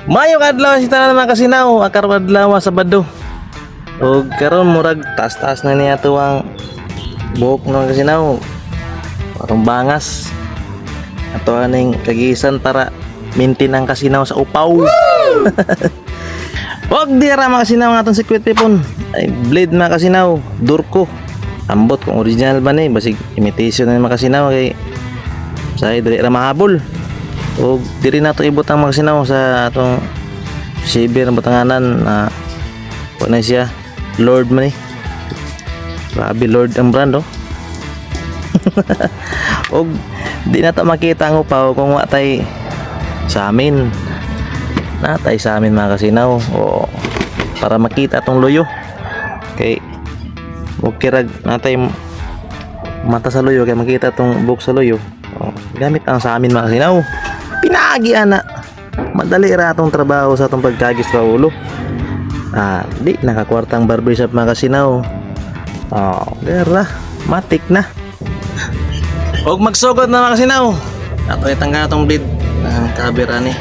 Mayo kadlaw si tanan mga kasinaw, karon adlaw Sabado. Og karon murag taas-taas na niya tuwang buhok ng kasinaw. Parang bangas. Ato aning kagisan para maintain ang kasinaw sa upaw. Wag dira mga kasinaw nga atong secret pipon. Ay blade mga kasinaw, durko. Ambot kung original ba ni, basig imitation na mga kasinaw kay sa dili ra mahabol. O diri nato ibot ang mga kasinaw sa atong Sibir ng Batanganan na na siya Lord man eh. Grabe Lord ang brand oh. Og di na ta makita ang upaw kung wa tay sa amin. Natay sa amin mga kasinaw o para makita tong loyo. Kay kirag natay mata sa loyo kay makita tong buhok sa loyo. O, gamit ang sa amin mga kasinaw. Pinagi ana. Madali ra atong trabaho sa atong pagkagis sa ulo. Di nakakwartang barbershop mga kasinaw. Dera, matik na. Og magsugod na mga kasinaw. Ato itangga atong blade ng kabira ni.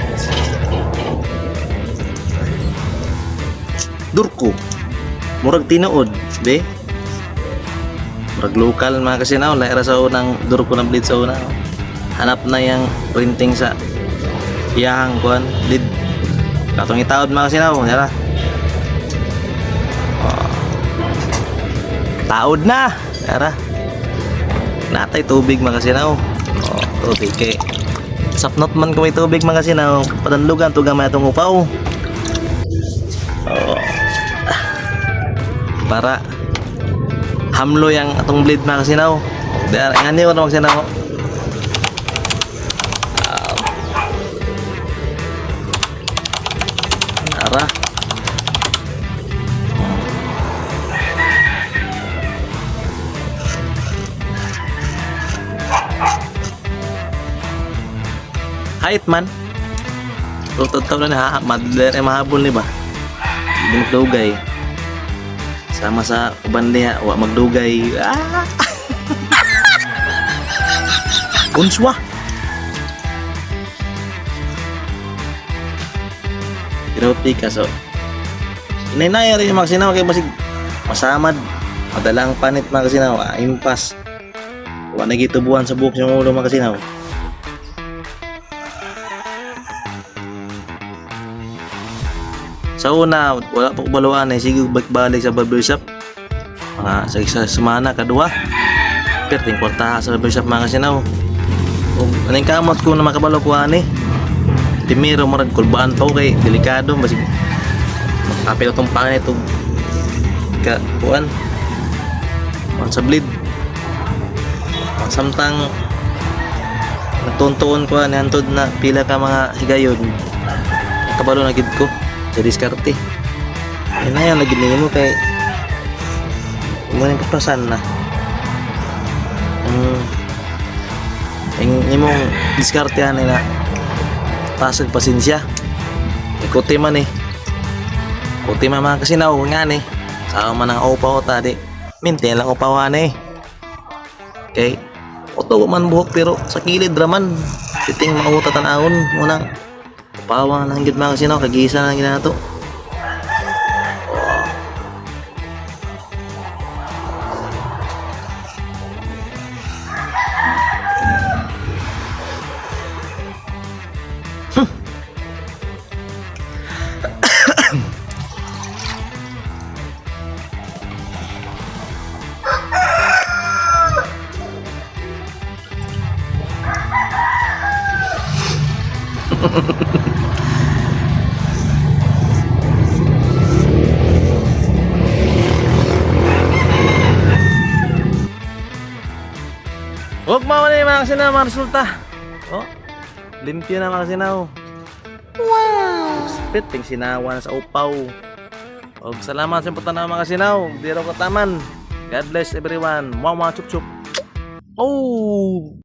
Durko. Murag tinuod, be. Murag lokal mga kasinaw, laira sa unang durko ng blade sa una. Hanap na yang printing sa iyang kuan blade. Katong itaod mga kasinaw, dera. Taod na, dera. Natay tubig mga kasinaw. Tubig kay sapnot man kung may tubig mga kasinaw, padanlugan tugang may atong upaw. Para hamlo yang atong blade mga kasinaw. Dahil ngani ko na mga kasinaw. Ara. Height man. Tutod taw na ha, madler mahabol ni ba? Dinugay. Sama sa uban niya, wa magdugay. Unswa. Grabe ka so. Inay-nay rin yung mga kasinaw kay basig masamad. Madalang panit mga kasinaw, impas. Wa nagitubuhan sa buhok yung ulo mga kasinaw. Sa una, wala pa kubaluan eh. Sige, balik sa barbershop. Mga sa isa semana, kadua. Perting kwartaha sa barbershop mga kasinaw. Anong kamot ko na makabalo ko ani. Timiro marag kulbaan pa ko kay delikado. Basig makapit itong pangin itong kuan. Kuan sa bleed. Samtang nagtuntuon ko ani hantod na pila ka mga higayon. Kabalo na gid ko. Sa diskarte. Ayun na yan, lagi mo kay umanin papasan na yung imong diskarte yan na pasag pasensya ikuti man eh ikuti man mga kasinaw nga eh saka man ang upaw tadi maintain lang upawan eh kay oto man buhok pero sa kilid raman siting mauta tanawon munang pawang lang gid mga kasinaw kagisa lang ginato. Huwag mawala yung mga kasinaw, mga resulta. Limpyo na mga kasinaw. Wow! Spitting sinawa na sa upaw. Huwag salamat sa pagtanaw mga kasinaw. Di raw kataman. God bless everyone. Wow, chup chup. Oh!